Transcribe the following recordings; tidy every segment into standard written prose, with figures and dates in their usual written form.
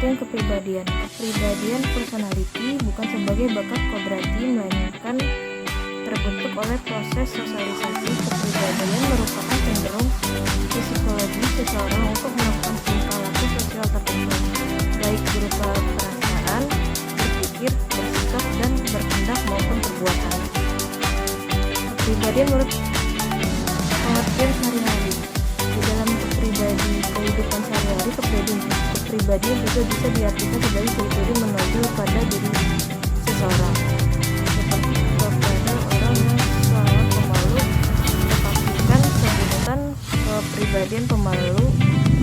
Pengertian kepribadian. Kepribadian personality bukan sebagai bakat kodrati, melainkan terbentuk oleh proses sosialisasi. Kepribadian merupakan cenderung psikologi seseorang untuk melakukan tingkah laku sosial tertentu, baik berupa perasaan, berpikir, bersikap, dan bertindak maupun perbuatan. Kepribadian menurut pengertian sehari-hari. Di dalam kehidupan sehari-hari, kepribadian juga bisa diartikan sebagai ciri-ciri menonjol pada diri seseorang, seperti kepada orang yang sangat pemalu, dipastikan sebutan kepribadian pemalu.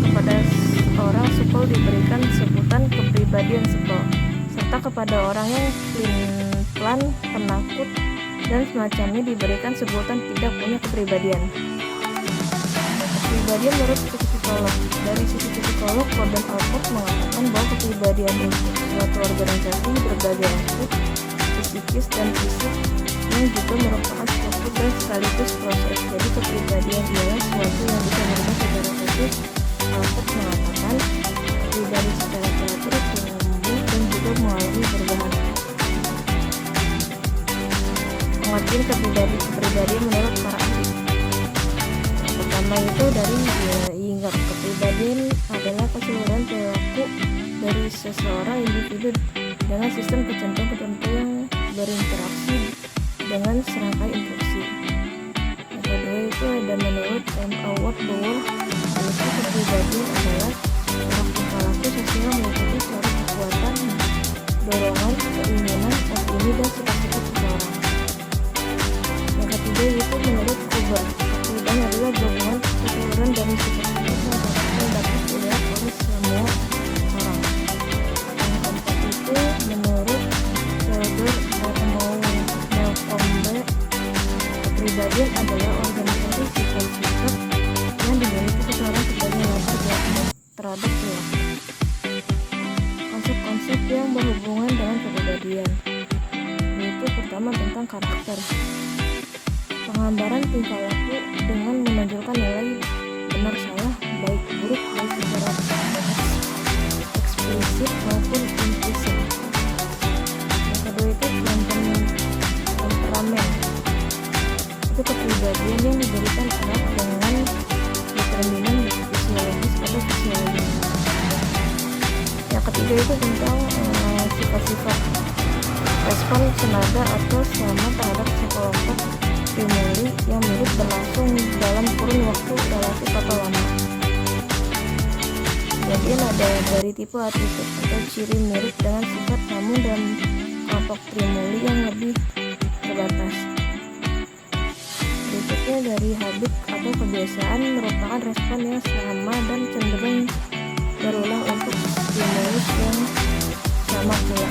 Kepada orang supel diberikan sebutan kepribadian supel, serta kepada orang yang pelin-pelan, penakut, dan semacamnya diberikan sebutan tidak punya kepribadian. Kepribadian menurut psikolog. Dari sisi psikolog, Gordon Allport mengatakan bahwa kepribadian untuk suatu organisasi berbagai aspek psikis dan fisik yang juga merupakan struktur dan sekaligus proses. Jadi kepribadian ialah sesuatu yang bisa berubah secara aktif. Allport mengatakan kepribadian secara teratur tumbuh dan juga mengalami perubahan. Pengertian kepribadian menurut para ahli. Pertama itu dari Yinger, kepribadian adalah keseluruhan perilaku dari seseorang individu dengan sistem kecenderungan tertentu yang berinteraksi dengan serangkaian instruksi. Yang kedua itu ada menurut M. Award Bower, yaitu kepribadian adalah tingkah laku sosial meliputi cara kekuatan, dorongan, keinginan, opini, dan sikap-sikap seseorang. Yang ketiga itu menurut Kuber, kepribadian adalah gabungan keseluruhan dari sikap-sikap yang dapat dilihat oleh semua orang. Yang keempat itu menurut Theodore Malcolm, kepribadian adalah organisasi sikap-sikap yang dimiliki seseorang sebagai latar belakang terhadap perilaku. Konsep-konsep yang berhubungan dengan kepribadian, yaitu pertama tentang karakter. Penggambaran tingkah laku dengan menonjolkan nilai benar salah, baik buruk, baik secara eksplisit maupun implisit. Yang kedua itu temperamen. Itu kepribadian yang diberikan erat dengan determinan fisiologis atau fisiologis. Yang ketiga itu tentang sifat-sifat respon senada atau sama terhadap sekelompok stimuli yang mirip berlangsung dalam kurun waktu relatif atau lama. Kemudian ada dari tipe attitude atau ciri mirip dengan sifat namun dalam kelompok stimuli yang lebih terbatas. Berikutnya dari habit atau kebiasaan merupakan respon yang sama dan cenderung berulang untuk stimulus yang sama pula.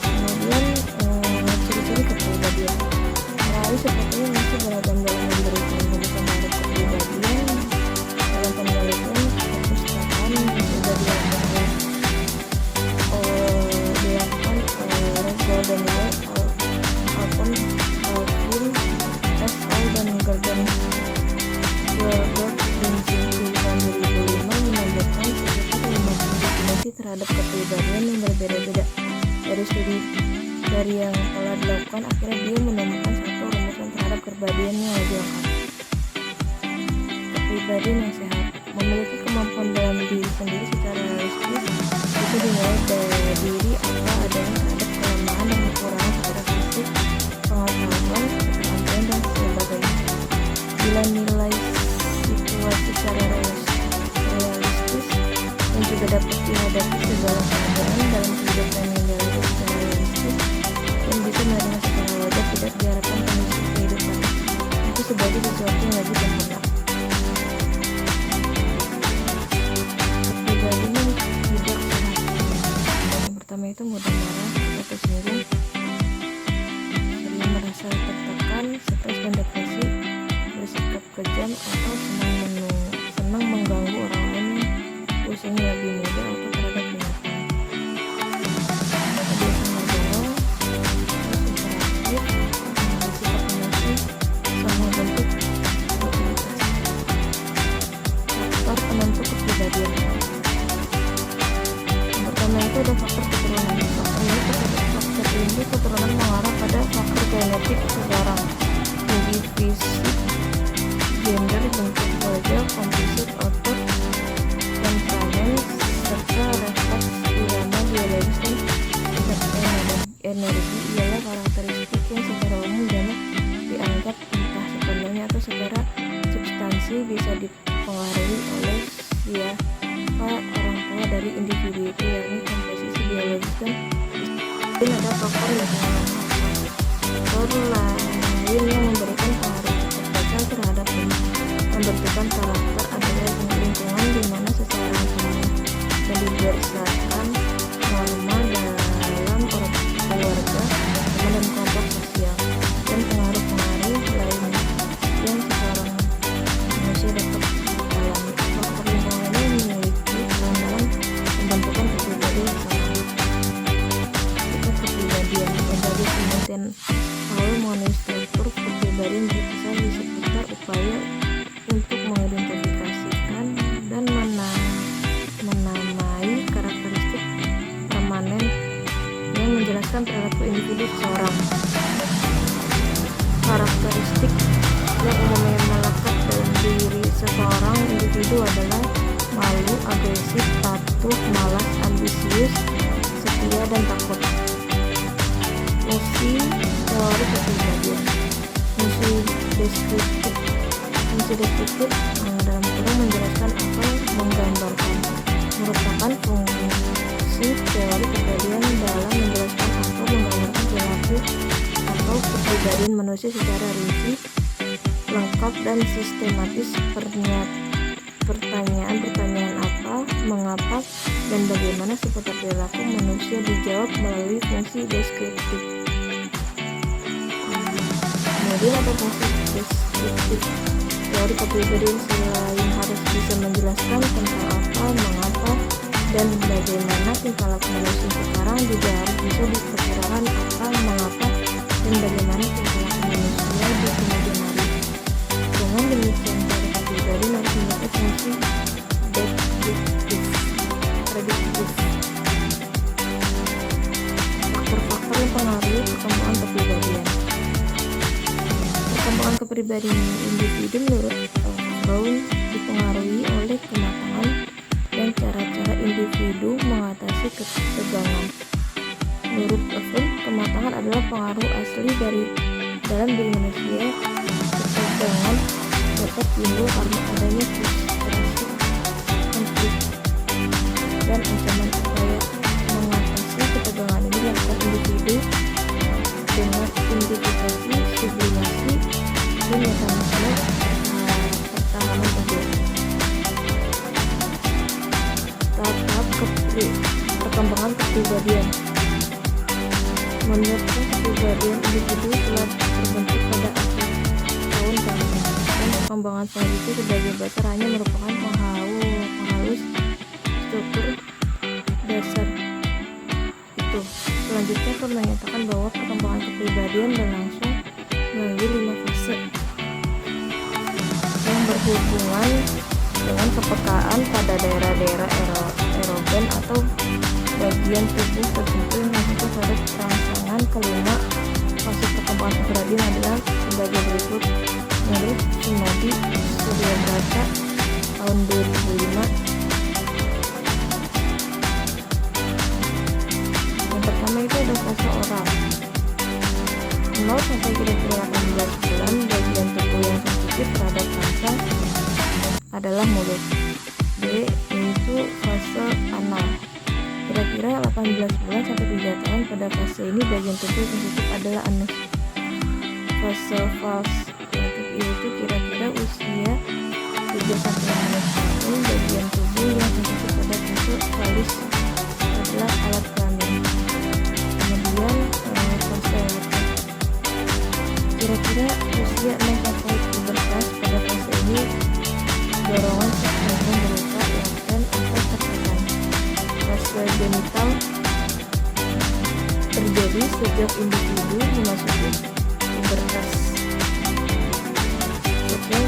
Kemudian ciri-ciri kepribadian. Lalu sepertinya masih beragam dalam memberikan penjelasan terhadap kepribadian. Dalam penelitian perpustakaan juga dilakukan oleh Gordon Allport, Alvin S. Al dan Gordon Gilbert Vincent tahun 2005 menambahkan sekitar 50 definisi terhadap kepribadian yang berbeda-beda. Dari studi yang telah dilakukan, akhirnya dia menemukan satu rumusan terhadap kepribadian yang lebih lengkap. Kepribadian yang sehat memiliki kemampuan dalam diri sendiri secara realistis. Itu dinilai dari diri apa adanya terhadap kelemahan dan kekurangan secara fisik, pengetahuan, keterampilan, dan sebagainya. Bila nilai situasi secara realistis dan juga dapat dihadapi segala keadaan dalam kehidupan yang dialami secara realistis dan bisa menerima secara wajar, tidak diharapkan kondisi kehidupan itu sebagai sesuatu yang lebih sempurna. Kepribadian yang tidak sehat. Yang pertama itu mudah marah atau tersinggung, sering merasa tertekan, stres dan depresi, bersikap kejam atau senang mengganggu orang lain yang usianya lebih muda atau terhadap binatang. Kebiasaan bergaul, interaktif, bersikap emosi, sama bentuk aktivitas. Faktor penentu kepribadian. ada faktor keturunan. Faktor ini keturunan mengarah pada faktor genetik seseorang, tinggi fisik, gender, bentuk wajah, komposisi otot, temperamen, serta refleks irama biologis dan tingkat energi ialah karakteristik yang secara umum dapat dianggap entah sepenuhnya atau secara substansi bisa dipengaruhi oleh siapa orang tua dari individu itu, yakni komposisi biologis dan ada faktor lingkungan. Faktor lain yang memberikan pengaruh cukup besar terhadap pembentukan karakter adalah lingkungan, di mana secara umum dan berdasarkan norma dalam keluarga, teman dan kelompok sosial, dan pengaruh-pengaruh lainnya yang seseorang manusia dapat alami. Faktor lingkungan ini memiliki peran dalam pembentukan kepribadian seseorang. Kepribadian berbagai penelitian awal mengenai struktur kepribadian berkisar di seputar upaya untuk mengidentifikasikan dan menamai karakteristik permanen yang menjelaskan perilaku individu seseorang. Karakteristik yang umumnya melekat dalam diri seseorang individu adalah malu, agresif, patuh, malas, ambisius, setia, dan takut. Fungsi teori kepribadian. Fungsi deskriptif dalam kurung menjelaskan atau menggambarkan merupakan fungsi teori kepribadian dalam menjelaskan atau menggambarkan perilaku atau kepribadian manusia secara rinci, lengkap, dan sistematis. Pertanyaan apa, mengapa, dan bagaimana seputar perilaku manusia dijawab melalui fungsi deskriptif. Kemudian ada fungsi deskriptif. Teori kepribadian selain harus bisa menjelaskan tentang apa, mengapa, dan bagaimana tingkah laku manusia sekarang, juga harus bisa diperkirakan apa, mengapa, dan bagaimana tingkah laku manusia di kemudian hari. Dengan demikian, teori kepribadian harus memiliki fungsi prediktif. Faktor-faktor yang mempengaruhi perkembangan kepribadian. Perkembangan kepribadian individu menurut Brown dipengaruhi oleh kematangan dan cara-cara individu mengatasi ketegangan. Menurut Brown, kematangan adalah pengaruh asli dalam diri manusia. Ketegangan dapat timbul karena adanya frustrasi, konflik, dan ancaman. Upaya mengatasi ketegangan ini dilakukan individu dengan identifikasi, sublimasi, dan mekanisme pertahanan tubuh. Tahap perkembangan kepribadian. Menurut kepribadian individu telah terbentuk pada akhir tahun kelahiran, dan perkembangan selanjutnya sebagai dasar hanya merupakan penghalus struktur dasar itu. Selanjutnya Freud menyatakan bahwa perkembangan kepribadian berlangsung melalui 5 fase yang berhubungan dengan kepekaan pada daerah-daerah erogen atau bagian tubuh tertentu yang masuk pada rangsangan kelima. Fase perkembangan kepribadian adalah sebagai berikut. Menurut Sumadi Suryabrata tahun 2005, yang pertama itu ada fase oral. 0 sampai kira-kira 18 bulan, bagian tubuh yang sensitif terhadap rasa adalah mulut. B yaitu fase anal. Kira-kira 18 bulan sampai 3 tahun, pada fase ini bagian tubuh sensitif adalah anus. Fase vals yaitu kira-kira usia 3 sampai 5 tahun, bagian tubuh yang sensitif pada fase valis adalah alat kelamin. Kemudian fase laten. Kira-kira usia 6 sampai 12, pada fase ini dorongan seksual berupa laten atau tertekan. Fase genital terjadi sejak individu memasuki pubertas. Sekian